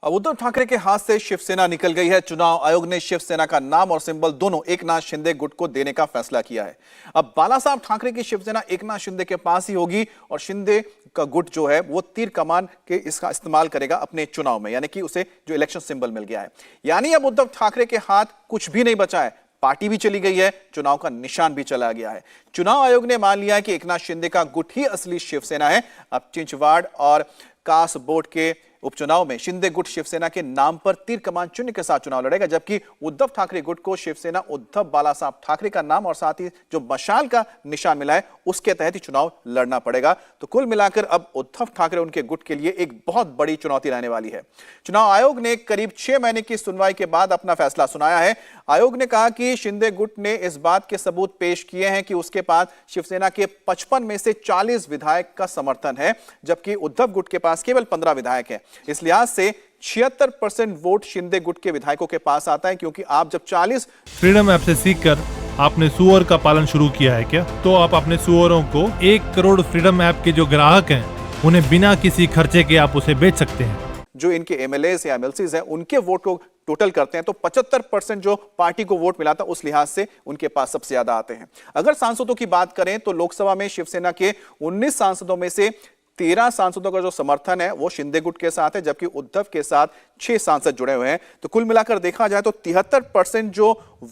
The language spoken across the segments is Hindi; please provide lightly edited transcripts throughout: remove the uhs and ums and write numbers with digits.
अब उद्धव ठाकरे के हाथ से शिवसेना निकल गई है। चुनाव आयोग ने शिवसेना का नाम और सिंबल दोनों एकनाथ शिंदे गुट को देने का फैसला किया है। अब बाला साहब ठाकरे की शिवसेना एकनाथ शिंदे के पास ही होगी और शिंदे का गुट जो है वो तीर कमान के इसका इस्तेमाल करेगा अपने चुनाव में, यानी कि उसे जो इलेक्शन सिंबल मिल गया है। यानी अब उद्धव ठाकरे के हाथ कुछ भी नहीं बचा है, पार्टी भी चली गई है, चुनाव का निशान भी चला गया है। चुनाव आयोग ने मान लिया है कि एकनाथ शिंदे का गुट ही असली शिवसेना है। अब चिंचवाड़ और कासबोट के उपचुनाव में शिंदे गुट शिवसेना के नाम पर तीर कमान चिन्ह के साथ चुनाव लड़ेगा, जबकि उद्धव ठाकरे गुट को शिवसेना उद्धव बाला साहब ठाकरे का नाम और साथ ही जो मशाल का निशान मिला है उसके तहत ही चुनाव लड़ना पड़ेगा। तो कुल मिलाकर अब उद्धव ठाकरे उनके गुट के लिए एक बहुत बड़ी चुनौती रहने वाली है। चुनाव आयोग ने करीब 6 महीने की सुनवाई के बाद अपना फैसला सुनाया है। आयोग ने कहा कि शिंदे गुट ने इस बात के सबूत पेश किए हैं कि उसके पास शिवसेना के 55 में से 40 विधायक का समर्थन है, जबकि उद्धव गुट के पास केवल 15 विधायक हैं। इस लिहाज से 76% वोट शिंदे गुट के विधायकों के पास आता है, क्योंकि आप जब 40 फ्रीडम ऐप से सीखकर आपने सुअर का पालन शुरू किया है क्या? तो आप अपने सुअरों को 1 करोड़ फ्रीडम ऐप के जो ग्राहक हैं उन्हें बिना किसी खर्चे के आप उसे बेच सकते हैं। जो इनके एमएलएस या एमएलसीज हैं उनके वोट को टोटल करते हैं तो 75% जो पार्टी को वोट मिला था उस लिहाज से उनके पास सबसे ज्यादा आते हैं। अगर सांसदों की बात करें तो लोकसभा में शिवसेना के 19 सांसदों में से 13 सांसदों का जो समर्थन है वो शिंदे गुट के साथ है, जबकि उद्धव के साथ 6 सांसद जुड़े हुए हैं। तो कुल मिलाकर देखा जाए तो 73% जो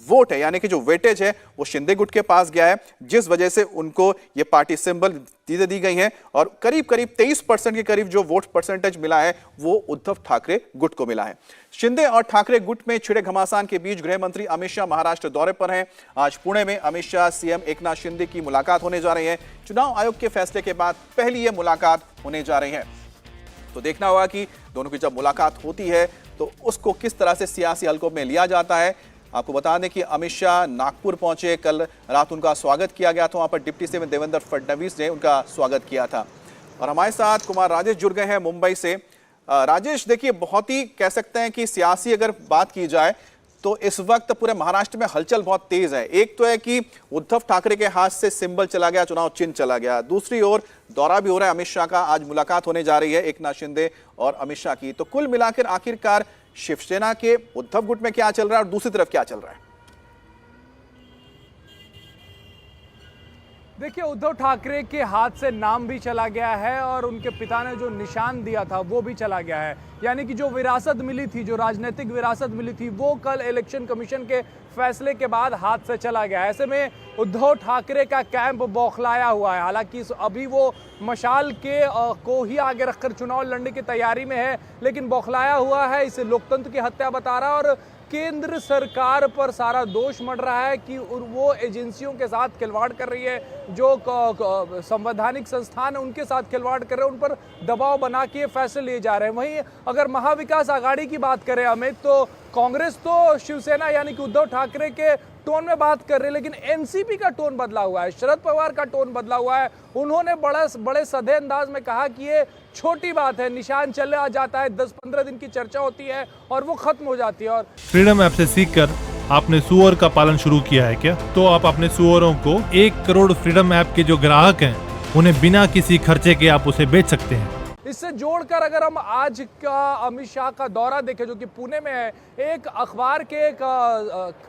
वोट है, यानी कि जो वेटेज है वो शिंदे गुट के पास गया है, जिस वजह से उनको ये पार्टी सिंबल चीजें दी गई हैं। और करीब 23% के करीब जो वोट परसेंटेज मिला है वो उद्धव ठाकरे गुट को मिला है। शिंदे और ठाकरे गुट में छिड़े घमासान के बीच गृह मंत्री अमित शाह महाराष्ट्र दौरे पर हैं। आज पुणे में अमित शाह सीएम एकनाथ शिंदे की मुलाकात होने जा रही है। चुनाव आयोग के फैसले के बाद पहली यह मुलाकात होने जा रही है, तो देखना होगा कि दोनों की जब मुलाकात होती है तो उसको किस तरह से सियासी हलकों में लिया जाता है। आपको बता दें कि अमित शाह नागपुर पहुंचे, कल रात उनका स्वागत किया गया था। वहां पर डिप्टी सीएम देवेंद्र फडणवीस ने उनका स्वागत किया था। और हमारे साथ कुमार राजेश जुड़ गए हैं मुंबई से। राजेश, देखिए, बहुत ही कह सकते हैं कि सियासी अगर बात की जाए तो इस वक्त पूरे महाराष्ट्र में हलचल बहुत तेज है। एक तो है कि उद्धव ठाकरे के हाथ से सिंबल चला गया, चुनाव चिन्ह चला गया, दूसरी ओर दौरा भी हो रहा है अमित शाह का। आज मुलाकात होने जा रही है एकनाथ शिंदे और अमित शाह की। तो कुल मिलाकर आखिरकार शिवसेना के उद्धव गुट में क्या चल रहा है और दूसरी तरफ क्या चल रहा है? देखिए, उद्धव ठाकरे के हाथ से नाम भी चला गया है और उनके पिता ने जो निशान दिया था वो भी चला गया है। यानी कि जो विरासत मिली थी, जो राजनीतिक विरासत मिली थी, वो कल इलेक्शन कमीशन के फैसले के बाद हाथ से चला गया। ऐसे में उद्धव ठाकरे का कैंप बौखलाया हुआ है। हालांकि अभी वो मशाल के को ही आगे रखकर चुनाव लड़ने की तैयारी में है, लेकिन बौखलाया हुआ है। इसे लोकतंत्र की हत्या बता रहा है और केंद्र सरकार पर सारा दोष मढ़ रहा है कि वो एजेंसियों के साथ खिलवाड़ कर रही है, जो संवैधानिक संस्थान है उनके साथ खिलवाड़ कर रहे हैं, उन पर दबाव बना के फैसले लिए जा रहे हैं। वहीं अगर महाविकास आघाड़ी की बात करें अमित, तो कांग्रेस तो शिवसेना यानी कि उद्धव ठाकरे के टोन में बात कर रहे हैं, लेकिन एनसीपी का टोन बदला हुआ है, शरद पवार का टोन बदला हुआ है। उन्होंने बड़े सधे अंदाज में कहा कि ये छोटी बात है, निशान चला जाता है, 10-15 दिन की चर्चा होती है और वो खत्म हो जाती है। और फ्रीडम ऐप से सीखकर आपने सुअर का पालन शुरू किया है क्या? तो आप अपने सुअरों को 1 करोड़ फ्रीडम ऐप के जो ग्राहक हैं उन्हें बिना किसी खर्चे के आप उसे बेच सकते हैं। इससे जोड़कर अगर हम आज का अमित शाह का दौरा देखें जो कि पुणे में है, एक अखबार के एक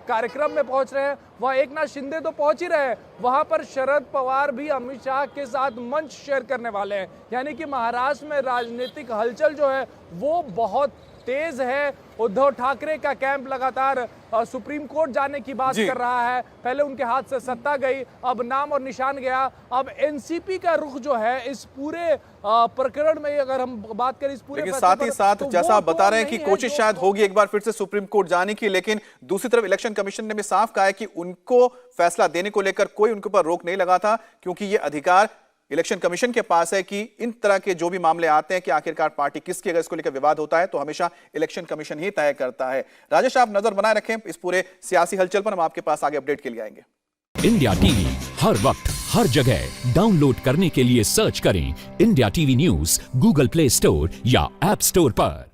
कार्यक्रम में पहुंच रहे हैं, वहाँ एकनाथ शिंदे तो पहुंच ही रहे हैं, वहां पर शरद पवार भी अमित शाह के साथ मंच शेयर करने वाले हैं। यानी कि महाराष्ट्र में राजनीतिक हलचल जो है वो बहुत तेज है। उद्धव ठाकरे का कैंप लगातार सुप्रीम कोर्ट जाने की बात कर रहा है। पहले उनके हाथ से सत्ता गई, अब नाम और निशान गया। अब एनसीपी का रुख जो है इस पूरे प्रकरण में, अगर हम बात करें इस पूरे, लेकिन साथ ही साथ तो जैसा आप बता रहे हैं कि कोशिश शायद होगी एक बार फिर से सुप्रीम कोर्ट जाने की, लेकिन दूसरी तरफ इलेक्शन कमीशन ने भी साफ कहा है कि उनको फैसला देने को लेकर कोई उनके ऊपर रोक नहीं लगा था, क्योंकि ये अधिकार इलेक्शन कमीशन के पास है कि इन तरह के जो भी मामले आते हैं कि आखिरकार पार्टी किसकी, अगर इसको लेकर विवाद होता है तो हमेशा इलेक्शन कमीशन ही तय करता है। राजेश, आप नजर बनाए रखें इस पूरे सियासी हलचल पर, हम आपके पास आगे अपडेट के लिए आएंगे। इंडिया टीवी हर वक्त हर जगह डाउनलोड करने के लिए सर्च करें India TV news Google play store या ऐप स्टोर पर।